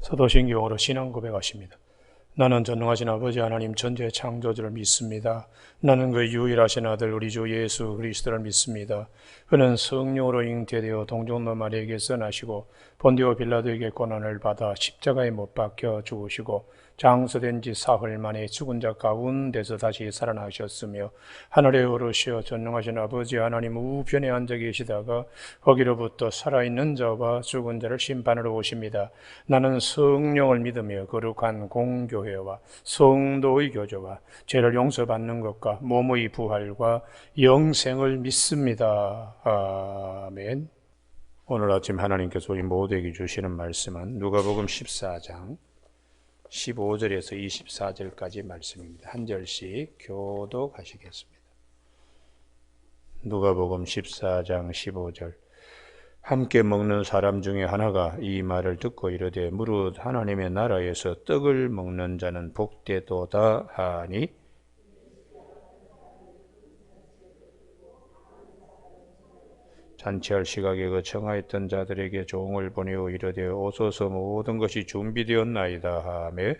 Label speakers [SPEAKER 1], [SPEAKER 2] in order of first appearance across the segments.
[SPEAKER 1] 사도신경으로 신앙 고백하십니다. 나는 전능하신 아버지 하나님 전지의 창조주를 믿습니다. 나는 그 유일하신 아들 우리 주 예수 그리스도를 믿습니다. 그는 성령으로 잉태되어 동정노 마리아에게서 나시고 본디오 빌라도에게 고난을 받아 십자가에 못 박혀 죽으시고 장서된 지 사흘 만에 죽은 자 가운데서 다시 살아나셨으며 하늘에 오르시어 전능하신 아버지 하나님 우편에 앉아 계시다가 거기로부터 살아있는 자와 죽은 자를 심판하러 오십니다. 나는 성령을 믿으며 거룩한 공교회와 성도의 교제와 죄를 용서받는 것과 몸의 부활과 영생을 믿습니다. 아멘. 오늘 아침 하나님께서 우리 모두에게 주시는 말씀은 누가복음 14장 15절에서 24절까지 말씀입니다. 한 절씩 교독하시겠습니다. 누가복음 14장 15절. 함께 먹는 사람 중에 하나가 이 말을 듣고 이르되 무릇 하나님의 나라에서 떡을 먹는 자는 복되도다 하니 잔치할 시각에 그 청하였던 자들에게 종을 보내어 이르되 오소서 모든 것이 준비되었나이다 하매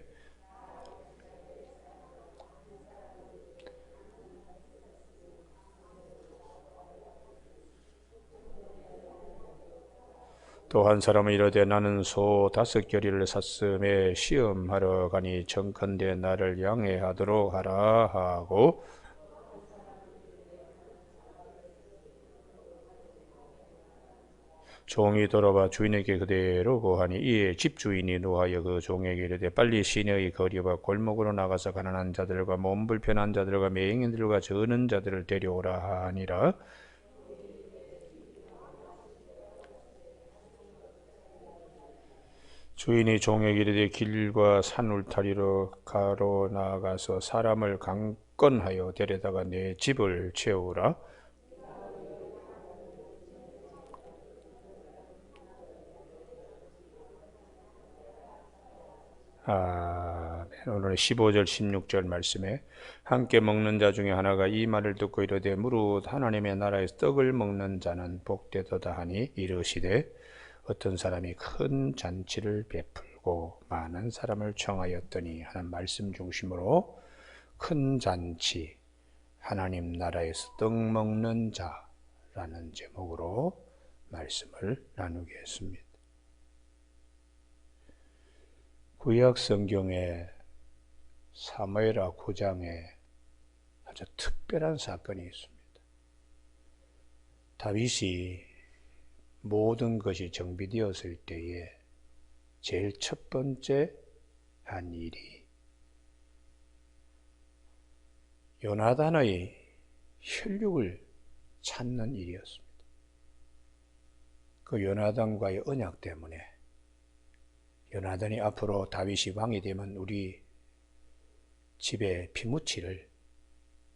[SPEAKER 1] 또 한 사람은 이르되 나는 소 5겨리를 샀음에 시험하러 가니 청컨대 나를 양해하도록 하라 하고 종이 돌아와 주인에게 그대로 고하니 이에 집주인이 노하여 그 종에게 이르되 빨리 시내의 거리와 골목으로 나가서 가난한 자들과 몸 불편한 자들과 맹인들과 저는 자들을 데려오라 하니라. 주인이 종에게 이르되 길과 산 울타리로 가로 나가서 사람을 강권하여 데려다가 내 집을 채우라. 오늘 15절 16절 말씀에 함께 먹는 자 중에 하나가 이 말을 듣고 이르되 무릇 하나님의 나라에서 떡을 먹는 자는 복되도다 하니 이르시되 어떤 사람이 큰 잔치를 베풀고 많은 사람을 청하였더니 하는 말씀 중심으로 큰 잔치, 하나님 나라에서 떡 먹는 자라는 제목으로 말씀을 나누겠습니다. 구약 성경에 사무엘하 9장에 아주 특별한 사건이 있습니다. 다윗이 모든 것이 정비되었을 때에 제일 첫 번째 한 일이 요나단의 혈육을 찾는 일이었습니다. 그 요나단과의 언약 때문에 요나단이 앞으로 다윗이 왕이 되면 우리 집에 피무치를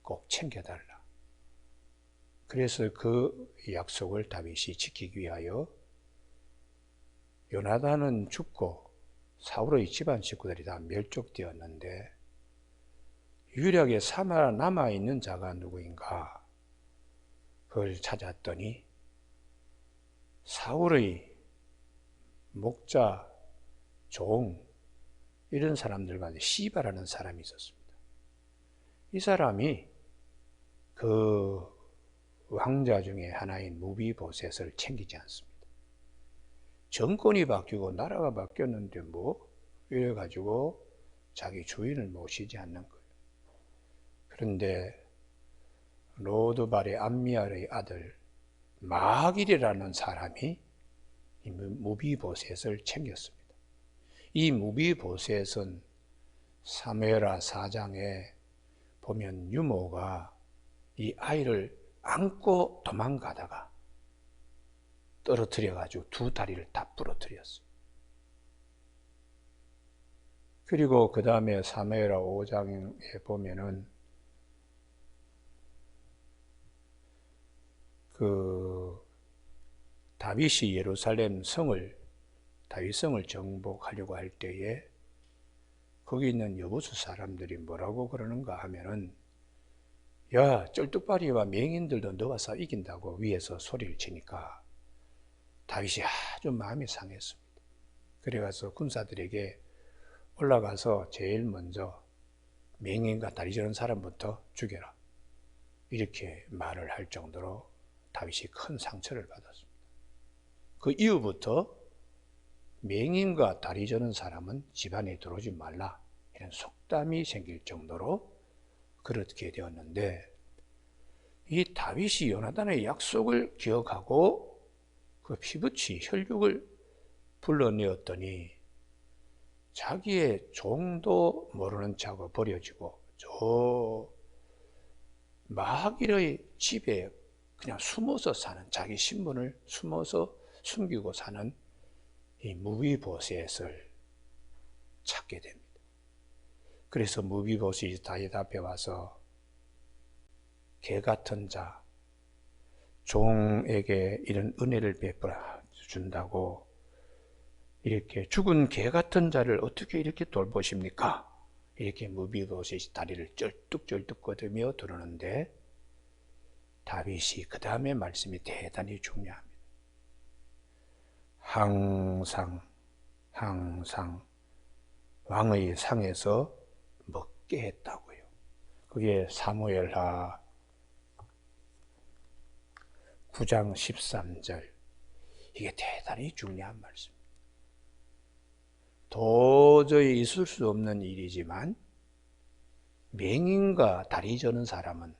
[SPEAKER 1] 꼭 챙겨달라. 그래서 그 약속을 다윗이 지키기 위하여 요나단은 죽고 사울의 집안 식구들이 다 멸족되었는데 유일하게 살아 남아있는 자가 누구인가? 그걸 찾았더니 사울의 목자, 종 이런 사람들 가운데 시바라는 사람이 있었습니다. 이 사람이 그 왕자 중에 하나인 무비보셋을 챙기지 않습니다. 정권이 바뀌고 나라가 바뀌었는데 뭐 이래가지고 자기 주인을 모시지 않는 거예요. 그런데 로드발의 암미알의 아들 마길이라는 사람이 이 무비보셋을 챙겼습니다. 이 무비보셋은 사무엘하 4장에 보면 유모가 이 아이를 안고 도망가다가 떨어뜨려가지고 두 다리를 다 부러뜨렸어요. 그리고 그 다음에 사무엘하 5장에 보면은 그 다윗이 예루살렘 성을 다윗성을 정복하려고 할 때에 거기 있는 여부수 사람들이 뭐라고 그러는가 하면은 야 쩔뚝발이와 맹인들도 너가 싸워 이긴다고 위에서 소리를 치니까 다윗이 아주 마음이 상했습니다. 그래가서 군사들에게 올라가서 제일 먼저 맹인과 다리 저는 사람부터 죽여라. 이렇게 말을 할 정도로 다윗이 큰 상처를 받았습니다. 그 이후부터 맹인과 다리 저는 사람은 집안에 들어오지 말라. 이런 속담이 생길 정도로 그렇게 되었는데, 이 다윗이 요나단의 약속을 기억하고 그 피부치 혈육을 불러내었더니 자기의 종도 모르는 척하고 버려지고 저 마하길의 집에 그냥 숨어서 사는, 자기 신분을 숨어서 숨기고 사는 이 무비보셋을 찾게 됩니다. 그래서 무비보셋이 다윗 앞에 와서 개 같은 자, 종에게 이런 은혜를 베풀어 준다고, 이렇게 죽은 개 같은 자를 어떻게 이렇게 돌보십니까? 이렇게 무비보셋이 다리를 쩔뚝쩔뚝 거두며 들어오는데, 다윗이 그 다음에 말씀이 대단히 중요합니다. 항상 왕의 상에서 먹게 했다고요. 그게 사무엘하 9장 13절. 이게 대단히 중요한 말씀입니다. 도저히 있을 수 없는 일이지만 맹인과 다리 저는 사람은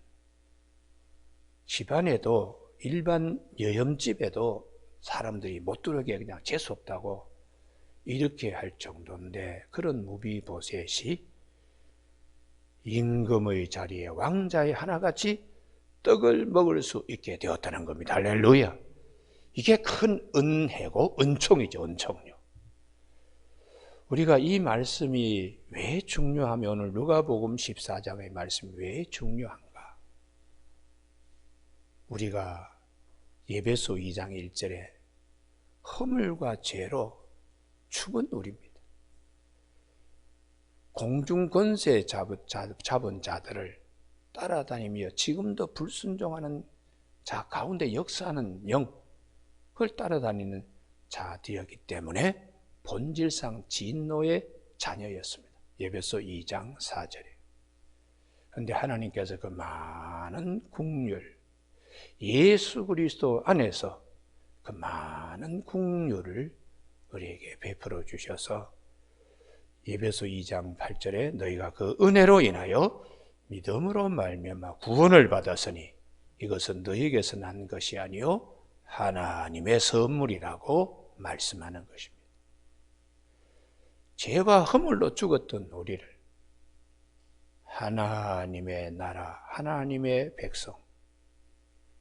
[SPEAKER 1] 집안에도, 일반 여염집에도 사람들이 못 들어오게 그냥 재수 없다고 이렇게 할 정도인데, 그런 무비보셋이 임금의 자리에 왕자의 하나같이 떡을 먹을 수 있게 되었다는 겁니다. 할렐루야. 이게 큰 은혜고 은총이죠. 은총요. 우리가 이 말씀이 왜 중요하며, 오늘 누가복음 14장의 말씀이 왜 중요한가? 우리가 예배소 2장 1절에 허물과 죄로 죽은 우리입니다. 공중 권세 잡은 자들을 따라다니며 지금도 불순종하는 자 가운데 역사하는 영, 그걸 따라다니는 자들이었기 때문에 본질상 진노의 자녀였습니다. 예배소 2장 4절에. 그런데 하나님께서 그 많은 긍휼, 예수 그리스도 안에서 그 많은 긍휼을 우리에게 베풀어 주셔서 예배소 2장 8절에 너희가 그 은혜로 인하여 믿음으로 말미암아 구원을 받았으니 이것은 너희에게서 난 것이 아니요 하나님의 선물이라고 말씀하는 것입니다. 죄와 허물로 죽었던 우리를 하나님의 나라, 하나님의 백성,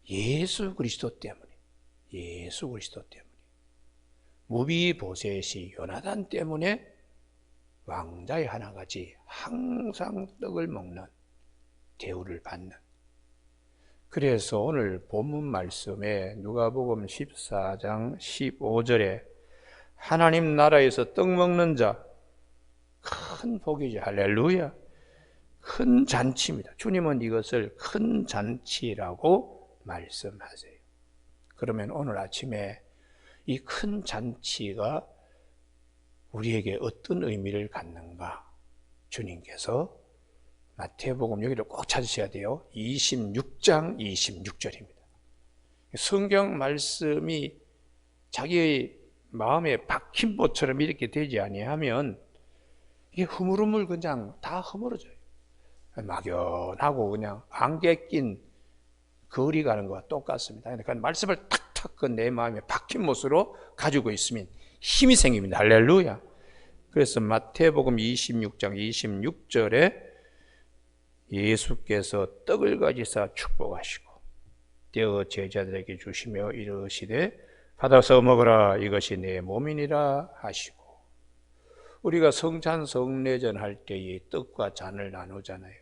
[SPEAKER 1] 예수 그리스도 때문에 무비보셋이 요나단 때문에 왕자의 하나같이 항상 떡을 먹는 대우를 받는. 그래서 오늘 본문 말씀에 누가복음 14장 15절에 하나님 나라에서 떡 먹는 자 큰 복이죠. 할렐루야. 큰 잔치입니다. 주님은 이것을 큰 잔치라고 말씀하세요. 그러면 오늘 아침에 이 큰 잔치가 우리에게 어떤 의미를 갖는가? 주님께서 마태복음, 여기를 꼭 찾으셔야 돼요. 26장 26절입니다. 성경 말씀이 자기의 마음에 박힌 것처럼 이렇게 되지 아니하면 이게 흐물흐물 그냥 다 허물어져요. 막연하고 그냥 안개 낀 거리 가는 것과 똑같습니다. 그러니까 말씀을 탁탁 내 마음에 박힌 못으로 가지고 있으면 힘이 생깁니다. 할렐루야. 그래서 마태복음 26장 26절에 예수께서 떡을 가지사 축복하시고 떼어 제자들에게 주시며 이르시되 받아서 먹으라 이것이 내 몸이니라 하시고. 우리가 성찬 성례전 할 때에 떡과 잔을 나누잖아요.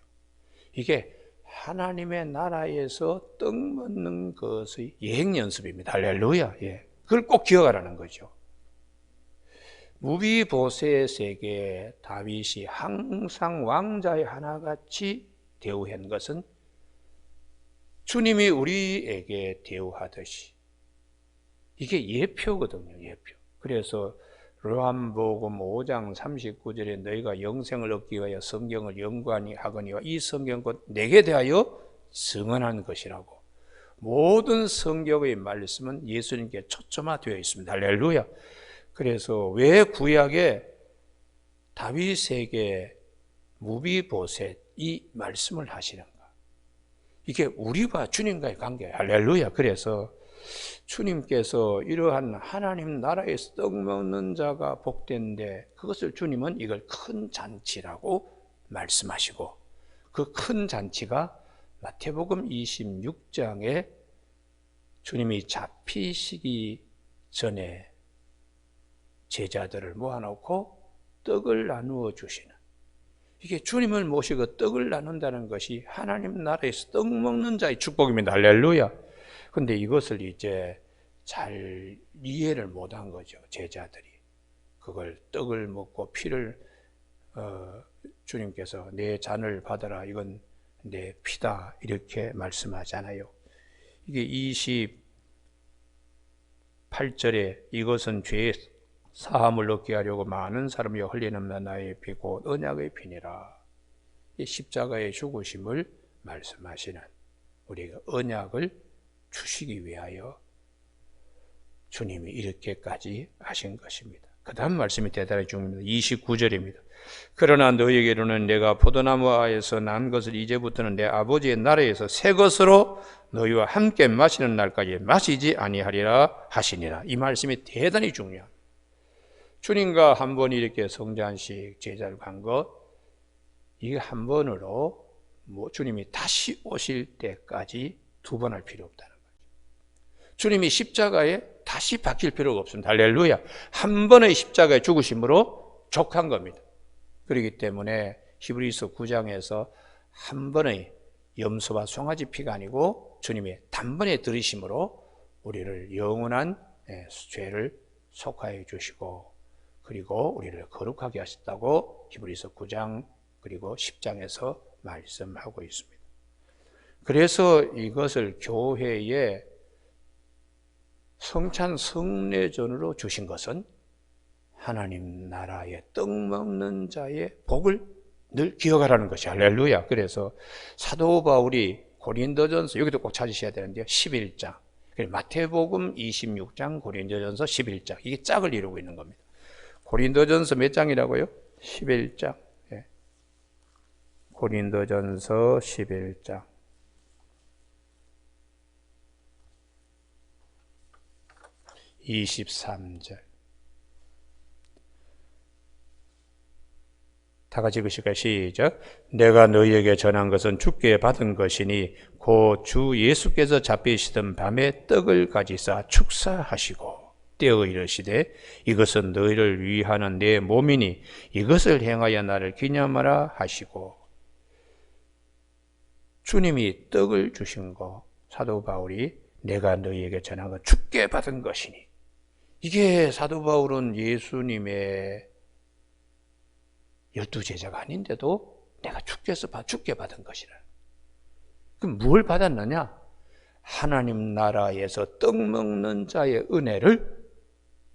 [SPEAKER 1] 이게 하나님의 나라에서 떡 먹는 것의 예행 연습입니다. 할렐루야. 예. 그걸 꼭 기억하라는 거죠. 무비보셋에게 다윗이 항상 왕자의 하나같이 대우한 것은 주님이 우리에게 대우하듯이 이게 예표거든요. 예표. 그래서 요한복음 5장 39절에 너희가 영생을 얻기 위하여 성경을 연구하니 하거니와 이 성경 곧 내게 대하여 증언한 것이라고. 모든 성경의 말씀은 예수님께 초점화되어 있습니다. 할렐루야. 그래서 왜 구약에 다윗에게 무비보셋 이 말씀을 하시는가? 이게 우리와 주님과의 관계예요. 할렐루야. 그래서 주님께서 이러한 하나님 나라에서 떡 먹는 자가 복된데 그것을 주님은 이걸 큰 잔치라고 말씀하시고 그 큰 잔치가 마태복음 26장에 주님이 잡히시기 전에 제자들을 모아놓고 떡을 나누어 주시는, 이게 주님을 모시고 떡을 나눈다는 것이 하나님 나라에서 떡 먹는 자의 축복입니다. 할렐루야. 근데 이것을 이제 잘 이해를 못한 거죠. 제자들이 그걸 떡을 먹고 피를 주님께서 내 잔을 받아라, 이건 내 피다, 이렇게 말씀하잖아요. 이게 28절에 이것은 죄의 사함을 얻게 하려고 많은 사람이 흘리는 나의 피고 언약의 피니라. 이 십자가의 죽으심을 말씀하시는, 우리가 언약을 주시기 위하여 주님이 이렇게까지 하신 것입니다. 그 다음 말씀이 대단히 중요합니다. 29절입니다. 그러나 너희에게로는 내가 포도나무에서 난 것을 이제부터는 내 아버지의 나라에서 새 것으로 너희와 함께 마시는 날까지 마시지 아니하리라 하시니라. 이 말씀이 대단히 중요합니다. 주님과 한 번 이렇게 성찬식 제자를 간 것, 이게 한 번으로 주님이 다시 오실 때까지 두 번 할 필요 없다는 거죠. 주님이 십자가에 다시 박힐 필요가 없습니다. 할렐루야. 한 번의 십자가의 죽으심으로 족한 겁니다. 그렇기 때문에 히브리서 9장에서 한 번의 염소와 송아지 피가 아니고 주님의 단번에 들이심으로 우리를 영원한 죄를 속하여 주시고 그리고 우리를 거룩하게 하셨다고 히브리서 9장 그리고 10장에서 말씀하고 있습니다. 그래서 이것을 교회에 성찬 성례전으로 주신 것은 하나님 나라의 떡 먹는 자의 복을 늘 기억하라는 것이 할렐루야. 그래서 사도 바울이 고린도전서, 여기도 꼭 찾으셔야 되는데요, 11장, 마태복음 26장, 고린도전서 11장, 이게 짝을 이루고 있는 겁니다. 고린도전서 몇 장이라고요? 11장. 예. 고린도전서 11장. 23절. 다 같이 읽으실까요? 시작. 내가 너희에게 전한 것은 주께 받은 것이니 곧 주 예수께서 잡히시던 밤에 떡을 가지사 축사하시고 떼어 이르시되 이것은 너희를 위하는 내 몸이니 이것을 행하여 나를 기념하라 하시고, 주님이 떡을 주신 거, 사도 바울이 내가 너희에게 전한 건 주께 받은 것이니, 이게 사도 바울은 예수님의 12제자가 아닌데도 내가 주께 받은 것이라. 그럼 뭘 받았느냐? 하나님 나라에서 떡 먹는 자의 은혜를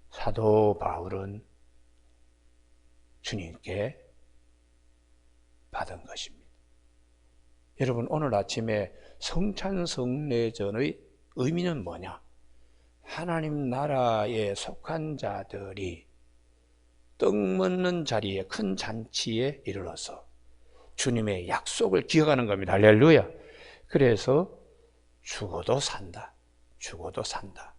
[SPEAKER 1] 사도 바울은 주님께 받은 것입니다. 여러분, 오늘 아침에 성찬성례전의 의미는 뭐냐? 하나님 나라에 속한 자들이 떡 먹는 자리에, 큰 잔치에 이르러서 주님의 약속을 기억하는 겁니다. 할렐루야. 그래서 죽어도 산다, 죽어도 산다,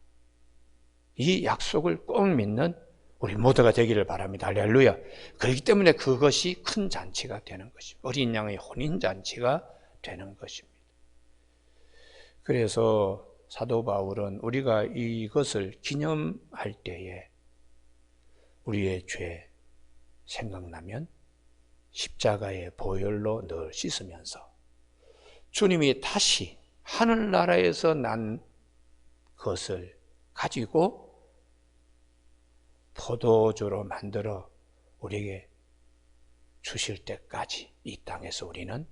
[SPEAKER 1] 이 약속을 꼭 믿는 우리 모두가 되기를 바랍니다. 할렐루야. 그렇기 때문에 그것이 큰 잔치가 되는 것입니다. 어린 양의 혼인잔치가 되는 것입니다. 그래서 사도 바울은 우리가 이것을 기념할 때에 우리의 죄 생각나면 십자가의 보혈로 늘 씻으면서 주님이 다시 하늘나라에서 난 것을 가지고 포도주로 만들어 우리에게 주실 때까지 이 땅에서 우리는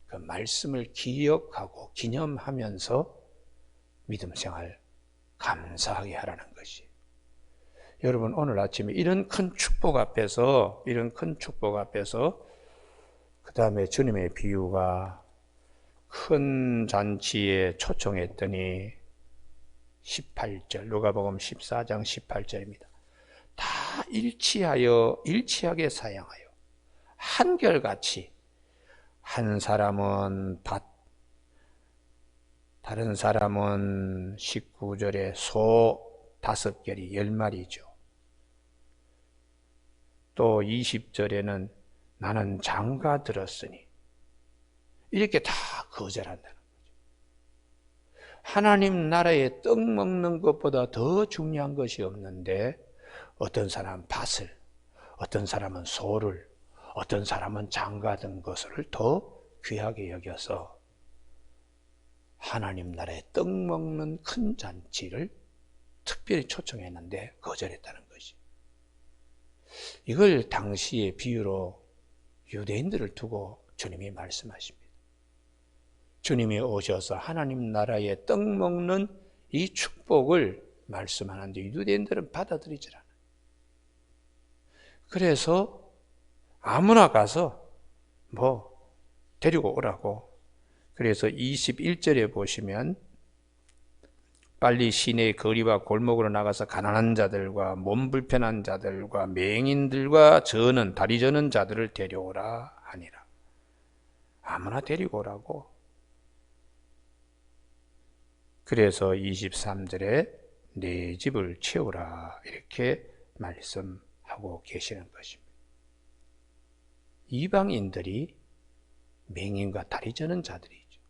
[SPEAKER 1] 그 말씀을 기억하고 기념하면서 믿음 생활 감사하게 하라는 것이. 여러분 오늘 아침에 이런 큰 축복 앞에서 그 다음에 주님의 비유가 큰 잔치에 초청했더니 18절 누가복음 14장 18절입니다. 다 일치하게 사양하여 한결같이 한 사람은 밭, 다른 사람은 19절에 소 5결이 10마리죠. 또 20절에는 나는 장가 들었으니 이렇게 다 거절한다는 거죠. 하나님 나라에 떡 먹는 것보다 더 중요한 것이 없는데 어떤 사람은 밭을, 어떤 사람은 소를, 어떤 사람은 장가 든 것을 더 귀하게 여겨서 하나님 나라에 떡 먹는 큰 잔치를 특별히 초청했는데 거절했다는 것이. 이걸 당시의 비유로 유대인들을 두고 주님이 말씀하십니다. 주님이 오셔서 하나님 나라에 떡 먹는 이 축복을 말씀하는데 유대인들은 받아들이질 않아요. 그래서 아무나 가서 데리고 오라고. 그래서 21절에 보시면 빨리 시내의 거리와 골목으로 나가서 가난한 자들과 몸 불편한 자들과 맹인들과 다리 저는 자들을 데려오라 하니라. 아무나 데리고 오라고. 그래서 23절에 내 집을 채우라 이렇게 말씀하고 계시는 것입니다. 이방인들이 맹인과 다리 저는 자들이죠.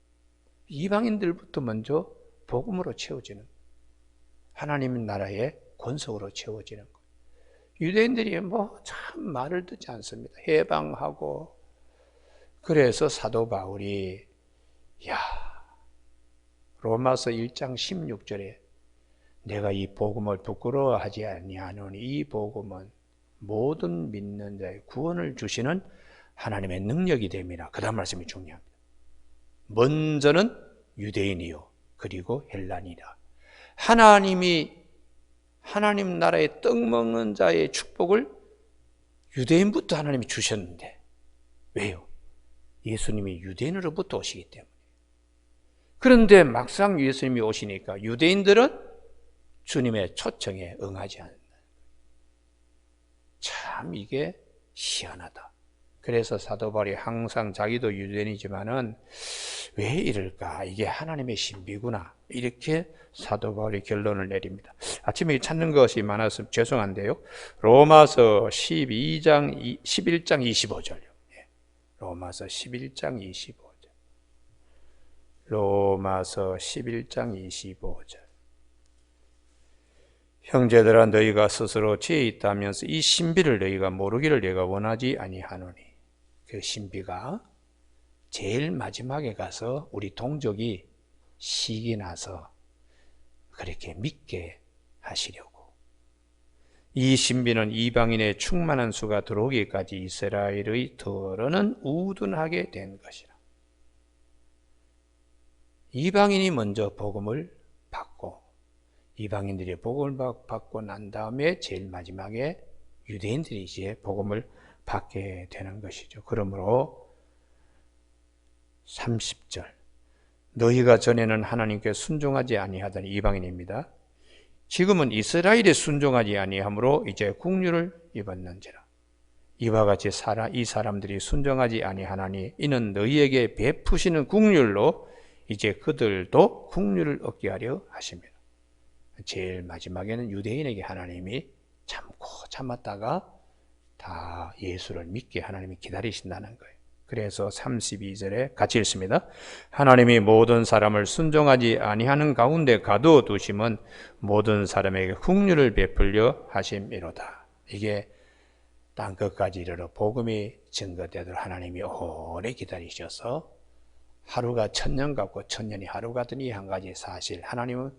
[SPEAKER 1] 이방인들부터 먼저 복음으로 채워지는, 하나님 나라의 권속으로 채워지는 거예요. 유대인들이 참 말을 듣지 않습니다. 해방하고. 그래서 사도 바울이 로마서 1장 16절에 내가 이 복음을 부끄러워하지 아니하노니 이 복음은 모든 믿는 자의 구원을 주시는 하나님의 능력이 됨이라. 그 다음 말씀이 중요합니다. 먼저는 유대인이요 그리고 헬라니라. 하나님 나라의 떡 먹는 자의 축복을 유대인부터 하나님이 주셨는데 왜요? 예수님이 유대인으로부터 오시기 때문에. 그런데 막상 예수님이 오시니까 유대인들은 주님의 초청에 응하지 않는다. 참 이게 희한하다. 그래서 사도 바울이 항상 자기도 유대인이지만은 왜 이럴까? 이게 하나님의 신비구나. 이렇게 사도 바울이 결론을 내립니다. 아침에 찾는 것이 많아서 죄송한데요. 로마서 11장 25절요. 로마서 11장 25절. 로마서 11장 25절. 형제들아 너희가 스스로 지혜 있다면서 이 신비를 너희가 모르기를 내가 원하지 아니하노니. 그 신비가 제일 마지막에 가서 우리 동족이 시기 나서 그렇게 믿게 하시려고. 이 신비는 이방인의 충만한 수가 들어오기까지 이스라엘의 더러는 우둔하게 된 것이라. 이방인이 먼저 복음을 받고 이방인들이 복음을 받고 난 다음에 제일 마지막에 유대인들이 이제 복음을 받게 되는 것이죠. 그러므로 30절 너희가 전에는 하나님께 순종하지 아니하던 이방인입니다. 지금은 이스라엘에 순종하지 아니하므로 이제 국류를 입었는지라. 이와 같이 이 사람들이 순종하지 아니하나니 이는 너희에게 베푸시는 국률로 이제 그들도 국류를 얻게 하려 하십니다. 제일 마지막에는 유대인에게 하나님이 참고 참았다가 다 예수를 믿게 하나님이 기다리신다는 거예요. 그래서 32절에 같이 읽습니다. 하나님이 모든 사람을 순종하지 아니하는 가운데 가두어두심은 모든 사람에게 국류를 베풀려 하심이로다. 이게 땅끝까지 이르러 복음이 증거되도록 하나님이 오래 기다리셔서 하루가 천년 같고 천년이 하루 같은 이 한 가지 사실, 하나님은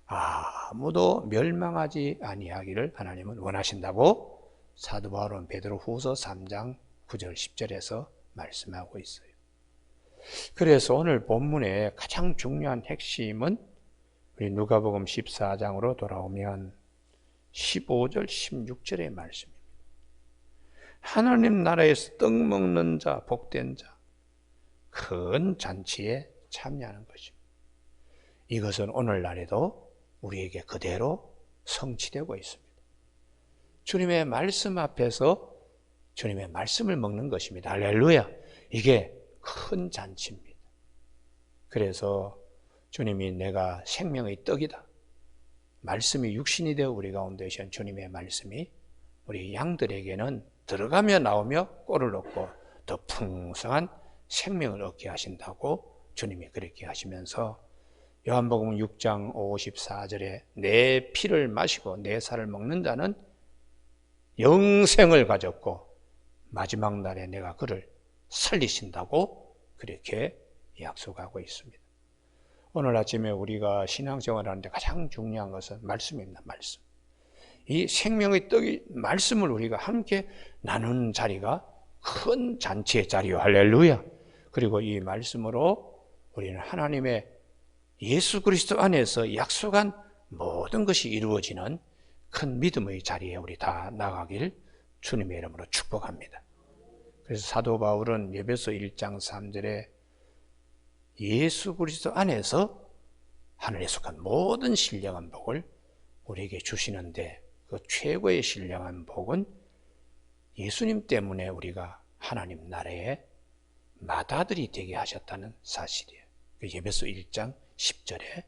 [SPEAKER 1] 아무도 멸망하지 아니하기를 하나님은 원하신다고 사도 바울은 베드로후서 3장 9절 10절에서 말씀하고 있어요. 그래서 오늘 본문의 가장 중요한 핵심은 우리 누가복음 14장으로 돌아오면 15절, 16절의 말씀입니다. 하나님 나라에서 떡 먹는 자, 복된 자, 큰 잔치에 참여하는 것입니다. 이것은 오늘날에도 우리에게 그대로 성취되고 있습니다. 주님의 말씀 앞에서 주님의 말씀을 먹는 것입니다. 할렐루야! 이게 큰 잔치입니다. 그래서 주님이 내가 생명의 떡이다. 말씀이 육신이 되어 우리 가운데 오신 주님의 말씀이 우리 양들에게는 들어가며 나오며 꼴을 얻고 더 풍성한 생명을 얻게 하신다고 주님이 그렇게 하시면서 요한복음 6장 54절에 내 피를 마시고 내 살을 먹는 자는 영생을 가졌고 마지막 날에 내가 그를 살리신다고 그렇게 약속하고 있습니다. 오늘 아침에 우리가 신앙생활을 하는데 가장 중요한 것은 말씀입니다. 말씀. 이 생명의 떡이 말씀을 우리가 함께 나누는 자리가 큰 잔치의 자리요. 할렐루야. 그리고 이 말씀으로 우리는 하나님의 예수 그리스도 안에서 약속한 모든 것이 이루어지는 큰 믿음의 자리에 우리 다 나가길 주님의 이름으로 축복합니다. 그래서 사도 바울은 에베소 1장 3절에 예수 그리스도 안에서 하늘에 속한 모든 신령한 복을 우리에게 주시는데 그 최고의 신령한 복은 예수님 때문에 우리가 하나님 나라의 맏아들이 되게 하셨다는 사실이에요. 에베소 1장 10절에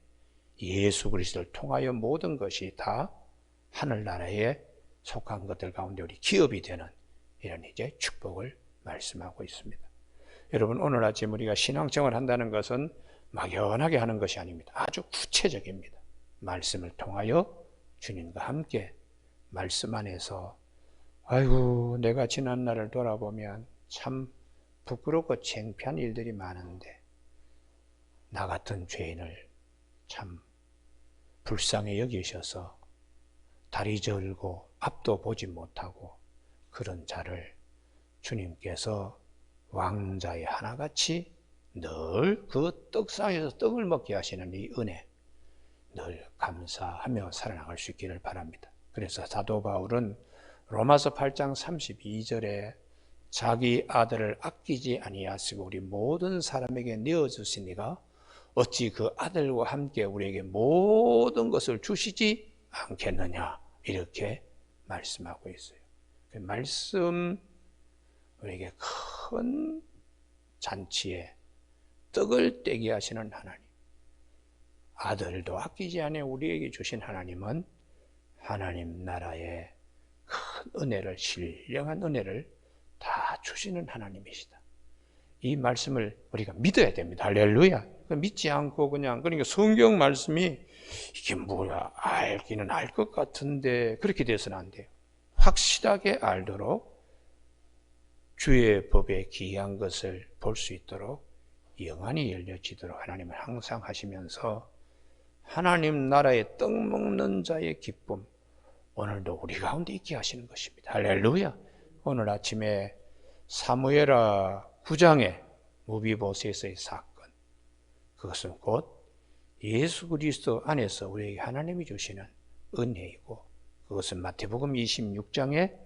[SPEAKER 1] 예수 그리스도를 통하여 모든 것이 다 하늘나라에 속한 것들 가운데 우리 기업이 되는 이런 이제 축복을 말씀하고 있습니다. 여러분, 오늘 아침 우리가 신앙생활을 한다는 것은 막연하게 하는 것이 아닙니다. 아주 구체적입니다. 말씀을 통하여 주님과 함께 말씀 안에서 아이고 내가 지난 날을 돌아보면 참 부끄럽고 창피한 일들이 많은데 나 같은 죄인을 참 불쌍히 여기셔서 다리 절고 앞도 보지 못하고 그런 자를 주님께서 왕자의 하나같이 늘 그 떡상에서 떡을 먹게 하시는 이 은혜 늘 감사하며 살아나갈 수 있기를 바랍니다. 그래서 사도 바울은 로마서 8장 32절에 자기 아들을 아끼지 아니하시고 우리 모든 사람에게 내어주신 이가 어찌 그 아들과 함께 우리에게 모든 것을 주시지 않겠느냐 이렇게 말씀하고 있어요. 그 말씀 우리에게 큰 잔치에 떡을 떼게 하시는 하나님, 아들도 아끼지 않아 우리에게 주신 하나님은 하나님 나라의 큰 은혜를, 신령한 은혜를 다 주시는 하나님이시다. 이 말씀을 우리가 믿어야 됩니다. 할렐루야. 믿지 않고 그러니까 성경 말씀이 이게 뭐야 알기는 알 것 같은데 그렇게 돼서는 안 돼요. 확실하게 알도록 주의 법에 기이한 것을 볼 수 있도록 영안이 열려지도록 하나님을 항상 하시면서 하나님 나라의 떡 먹는 자의 기쁨 오늘도 우리 가운데 있게 하시는 것입니다. 할렐루야. 오늘 아침에 사무엘하 9장의 무비보셋의 사건, 그것은 곧 예수 그리스도 안에서 우리에게 하나님이 주시는 은혜이고, 그것은 마태복음 26장에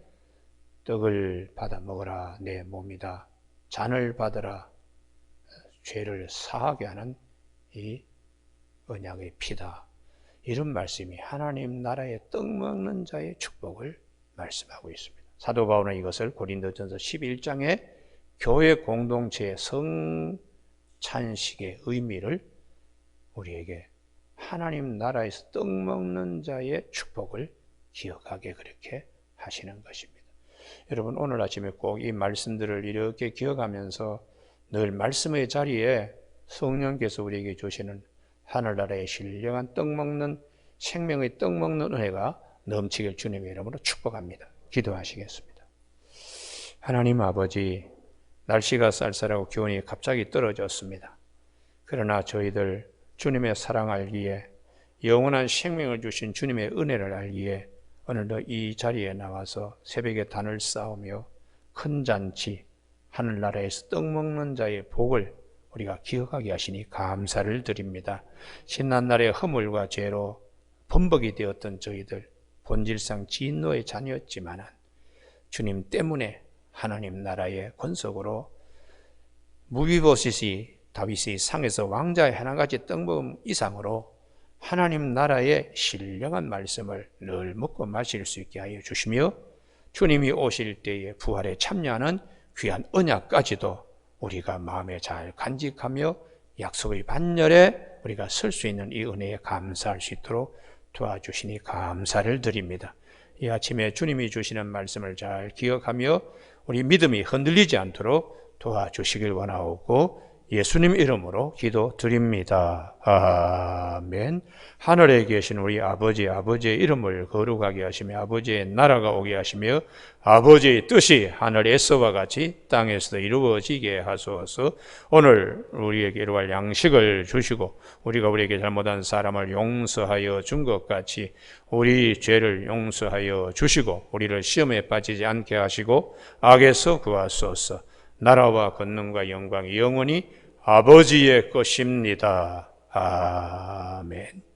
[SPEAKER 1] 떡을 받아 먹어라 내 몸이다, 잔을 받으라 죄를 사하게 하는 이 언약의 피다, 이런 말씀이 하나님 나라의 떡 먹는 자의 축복을 말씀하고 있습니다. 사도 바울은 이것을 고린도전서 11장에 교회 공동체의 성찬식의 의미를 우리에게 하나님 나라에서 떡 먹는 자의 축복을 기억하게 그렇게 하시는 것입니다. 여러분, 오늘 아침에 꼭 이 말씀들을 이렇게 기억하면서 늘 말씀의 자리에 성령께서 우리에게 주시는 하늘나라의 신령한 떡 먹는, 생명의 떡 먹는 은혜가 넘치길 주님의 이름으로 축복합니다. 기도하시겠습니다. 하나님 아버지, 날씨가 쌀쌀하고 기온이 갑자기 떨어졌습니다. 그러나 저희들 주님의 사랑 알기에, 영원한 생명을 주신 주님의 은혜를 알기에 오늘도 이 자리에 나와서 새벽에 단을 쌓으며 큰 잔치, 하늘나라에서 떡 먹는 자의 복을 우리가 기억하게 하시니 감사를 드립니다. 지난날의 허물과 죄로 범벅이 되었던 저희들 본질상 진노의 자녀였지만 주님 때문에 하나님 나라의 권속으로 무비보셋이 다윗의 상에서 왕자의 하나같이 떡먹음 이상으로 하나님 나라의 신령한 말씀을 늘 먹고 마실 수 있게 하여 주시며 주님이 오실 때에 부활에 참여하는 귀한 언약까지도 우리가 마음에 잘 간직하며 약속의 반열에 우리가 설 수 있는 이 은혜에 감사할 수 있도록 도와주시니 감사를 드립니다. 이 아침에 주님이 주시는 말씀을 잘 기억하며 우리 믿음이 흔들리지 않도록 도와주시길 원하오고 예수님 이름으로 기도드립니다. 아멘. 하늘에 계신 우리 아버지, 아버지의 이름을 거룩하게 하시며 아버지의 나라가 오게 하시며 아버지의 뜻이 하늘에서와 같이 땅에서도 이루어지게 하소서. 오늘 우리에게 이루어갈 양식을 주시고 우리가 우리에게 잘못한 사람을 용서하여 준 것 같이 우리 죄를 용서하여 주시고 우리를 시험에 빠지지 않게 하시고 악에서 구하소서. 나라와 권능과 영광이 영원히 아버지의 것입니다. 아멘.